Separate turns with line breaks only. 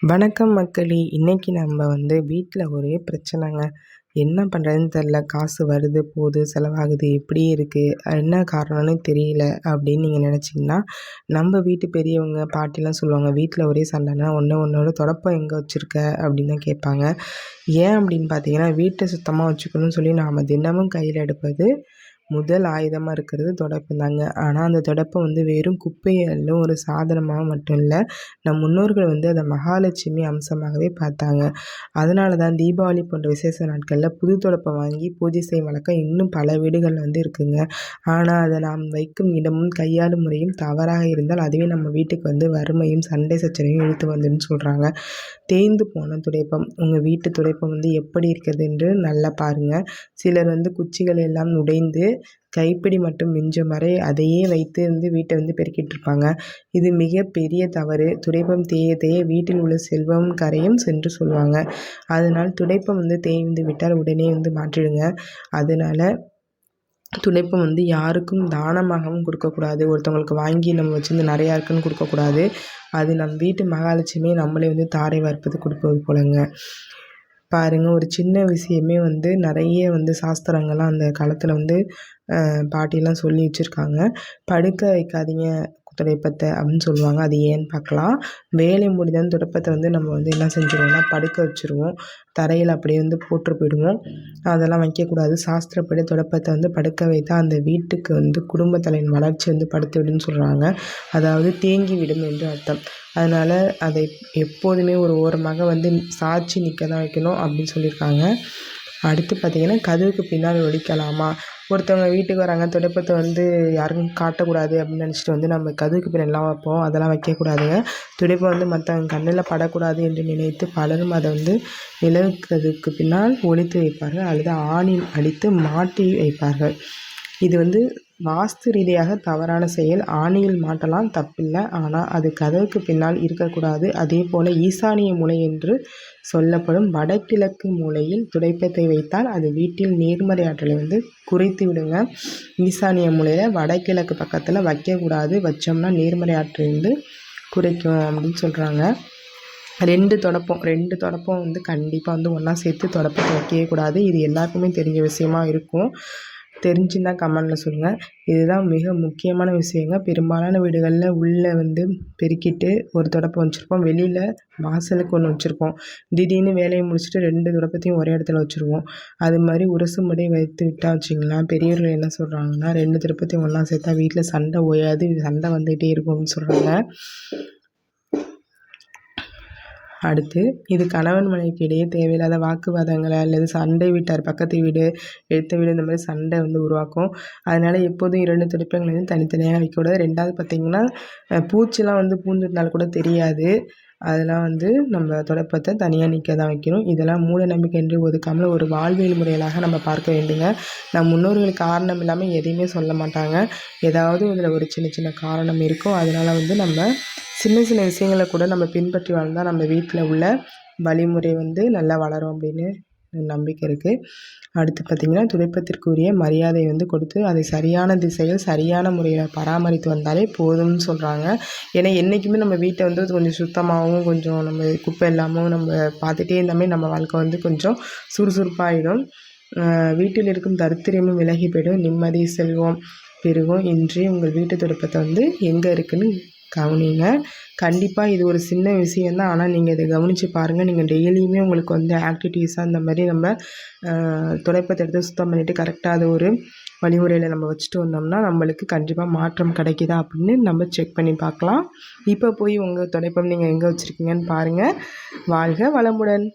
வணக்கம் மக்களே! இன்னைக்கு நம்ம வீட்ல ஒரே பிரச்சனைங்க. என்ன பண்ணுறதுன்னு தெரில. காசு வருது, போகுது, செலவாகுது, இப்படியே இருக்கு. என்ன காரணம்னு தெரியல அப்படின்னு நீங்க நினச்சிங்கன்னா, நம்ம வீட்டு பெரியவங்க, பாட்டிலாம் சொல்லுவாங்க, வீட்ல ஒரே சண்டைன்னா ஒண்ணோட தொடப்பம் எங்கே வச்சுருக்க அப்படின்னு தான் கேட்பாங்க. ஏன் அப்படின்னு பார்த்தீங்கன்னா, வீட்டை சுத்தமாக வச்சுக்கணும்னு சொல்லி நாம தினமும் கையில் எடுப்பது முதல் ஆயுதமாக இருக்கிறது துடைப்பம் தாங்க. ஆனால் அந்த துடைப்பம் வெறும் குப்பையை அள்ளும் ஒரு சாதனமாக மட்டும் இல்லை, நம் முன்னோர்கள் அதை மகாலட்சுமி அம்சமாகவே பார்த்தாங்க. அதனால தான் தீபாவளி போன்ற விசேஷ நாட்களில் புது துடைப்பம் வாங்கி பூஜை செய்யும் வழக்கம் இன்னும் பல வீடுகள் இருக்குங்க. ஆனால் அதை நாம் வைக்கும் இடமும் கையாளும் முறையும் தவறாக இருந்தால் அதுவே நம்ம வீட்டுக்கு வறுமையும் சண்டை சச்சரவையும் இழுத்து வந்துன்னு சொல்கிறாங்க. தேய்ந்து போன துடைப்பம். உங்கள் வீட்டு துடைப்பம் எப்படி இருக்கிறது என்று நல்லா பாருங்கள். சிலர் குச்சிகள் எல்லாம் உடைந்து கைப்பிடி மட்டும் மிஞ்சும் வரை அதையே வைத்து வீட்டை பெருக்கிட்டு இருப்பாங்க. இது மிக பெரிய தவறு. துடைப்பம் தேய தேய வீட்டில் உள்ள செல்வம் கரையும் சென்று சொல்லுவாங்க. அதனால் துடைப்பம் தேய்ந்து விட்டால் உடனே மாற்றிடுங்க. அதனால் துடைப்பம் யாருக்கும் தானமாகவும் கொடுக்கக்கூடாது. ஒருத்தவங்களுக்கு வாங்கி நம்ம வச்சுருந்து நிறையா இருக்குன்னு கொடுக்கக்கூடாது. அது நம் வீட்டு மகாலட்சுமியை நம்மளே தாரை வார்ப்பது கொடுப்பது போலங்க. பாருங்கள், ஒரு சின்ன விஷயமே நிறைய சாஸ்திரங்கள்லாம் அந்த காலத்தில் பாட்டிலாம் சொல்லி வச்சுருக்காங்க. படுக்க வைக்காதீங்க துடைப்பத்தை அப்படின்னு சொல்லுவாங்க. அது ஏன்னு பார்க்கலாம். வேலை முடிந்தால் துடைப்பத்தை நம்ம என்ன செஞ்சுருவோம்னா படுக்க வச்சுருவோம். தரையில் அப்படியே போட்டு போயிடுவோம். அதெல்லாம் வைக்கக்கூடாது. சாஸ்திரப்படி துடைப்பத்தை படுக்க வைத்தால் அந்த வீட்டுக்கு குடும்பத்தலையின் வளர்ச்சி படுத்து விடுன்னு சொல்கிறாங்க. அதாவது தேங்கி விடும் என்று அர்த்தம். அதனால் அதை எப்போதுமே ஒரு ஓரமாக சாய்ச்சி நிற்க தான் வைக்கணும் அப்படின்னு சொல்லியிருக்காங்க. அடுத்து பார்த்திங்கன்னா, கதவுக்கு பின்னால் ஒழிக்கலாமா? ஒருத்தவங்க வீட்டுக்கு வராங்க, துடைப்பத்தை யாருக்கும் காட்டக்கூடாது அப்படின்னு நினச்சிட்டு நம்ம கதவுக்கு பின்னாடிலாம் வைப்போம். அதெல்லாம் வைக்கக்கூடாதுங்க. துடைப்பம் மற்றவங்க கண்ணில் படக்கூடாது என்று நினைத்து பலரும் அதை நிலவுக்கு பின்னால் ஒழித்து வைப்பார்கள் அல்லது ஆணில் அடித்து மாட்டி வைப்பார்கள். இது வாஸ்து ரீதியாக தவறான செயல். ஆணியில் மாட்டலாம், தப்பில்லை. ஆனால் அது கதவுக்கு பின்னால் இருக்கக்கூடாது. அதே போல் ஈசானிய மூலை என்று சொல்லப்படும் வடகிழக்கு மூலையில் துடைப்பத்தை வைத்தால் அது வீட்டில் நேர்மறை ஆற்றலை குறைத்து விடுங்க. ஈசானிய மூலையில் வடகிழக்கு பக்கத்தில் வைக்கக்கூடாது. வச்சோம்னா நேர்மறை ஆற்றல் குறைக்கும் அப்படின்னு சொல்கிறாங்க. ரெண்டு தொடப்பம் கண்டிப்பாக ஒன்றா சேர்த்து தொடப்பத்தை வைக்கவே கூடாது. இது எல்லாருக்குமே தெரிஞ்ச விஷயமா இருக்கும். தெரிஞ்சுன்னா கமெண்டில் சொல்லுங்கள். இதுதான் மிக முக்கியமான விஷயங்க. பெரும்பாலான வீடுகளில் உள்ளே பெருக்கிட்டு ஒரு தொடப்பம் வச்சுருப்போம், வெளியில் வாசலுக்கு ஒன்று வச்சுருப்போம். திடீர்னு வேலையை முடிச்சுட்டு 2 தொடப்பத்தையும் ஒரே இடத்துல வச்சுருவோம். அது மாதிரி உரசும்படி வைத்து விட்டால் வச்சுக்கலாம். பெரியவர்கள் என்ன சொல்கிறாங்கன்னா, 2 தொடப்பத்தையும் ஒன்றா சேர்த்தா வீட்டில் சண்டை ஓயாது, சண்டை வந்துகிட்டே இருக்கும் அப்படின்னு சொல்கிறாங்க. அடுத்து, இது கணவன் மனைவிக்கு இடையே தேவையில்லாத வாக்குவாதங்களை அல்லது சண்டை வீட்டார், பக்கத்து வீடு, எடுத்த வீடு, இந்த மாதிரி சண்டை உருவாக்கும். அதனால் எப்போதும் 2 துடைப்பங்களையும் தனித்தனியாக வைக்கக்கூடாது. 2வது பார்த்திங்கன்னா, பூச்சிலாம் பூந்துட்டால் கூட தெரியாது. அதெல்லாம் நம்ம துடைப்பத்தை தனியாக நிற்க தான் வைக்கணும். இதெல்லாம் மூட நம்பிக்கை என்று ஒதுக்காமல் ஒரு வாழ்வியல் முறைகளாக நம்ம பார்க்க வேண்டுங்க. நம் முன்னோர்கள் காரணம் இல்லாமல் எதையுமே சொல்ல மாட்டாங்க. ஏதாவது இதில் ஒரு சின்ன சின்ன காரணம் இருக்கும். அதனால் நம்ம சின்ன சின்ன விஷயங்களை கூட நம்ம பின்பற்றி வாழ்ந்தால் நம்ம வீட்டில் உள்ள வழிமுறை நல்லா வளரும் அப்படின்னு நம்பிக்கை இருக்குது. அடுத்து பார்த்திங்கன்னா, துடைப்பத்திற்குரிய மரியாதை கொடுத்து அதை சரியான திசையில் சரியான முறையில் பராமரித்து வந்தாலே போதும்னு சொல்கிறாங்க. ஏன்னா என்றைக்குமே நம்ம வீட்டை கொஞ்சம் சுத்தமாகவும் கொஞ்சம் நம்ம குப்பை இல்லாமல் நம்ம பார்த்துட்டே இருந்தாமே நம்ம வாழ்க்கை கொஞ்சம் சுறுசுறுப்பாகிடும். வீட்டில் இருக்கும் தரித்திரமும் விலகி போயிடும். நிம்மதி, செல்வம் பெருகும். இன்றே உங்கள் வீட்டு துடைப்பத்தை எங்கே இருக்குன்னு கவனிங்க. கண்டிப்பாக இது ஒரு சின்ன விஷயந்தான். ஆனால் நீங்கள் இதை கவனித்து பாருங்கள். நீங்கள் டெய்லியுமே உங்களுக்கு ஆக்டிவிட்டீஸாக இந்த மாதிரி நம்ம துடைப்பத்தை எடுத்து சுத்தம் பண்ணிவிட்டு கரெக்டாக அது ஒரு வழிமுறையில் நம்ம வச்சுட்டு வந்தோம்னா நம்மளுக்கு கண்டிப்பாக மாற்றம் கிடைக்குதா அப்படின்னு நம்ம செக் பண்ணி பார்க்கலாம். இப்போ போய் உங்கள் துடைப்பம் நீங்கள் எங்கே வச்சுருக்கீங்கன்னு பாருங்கள். வாழ்க வளமுடன்.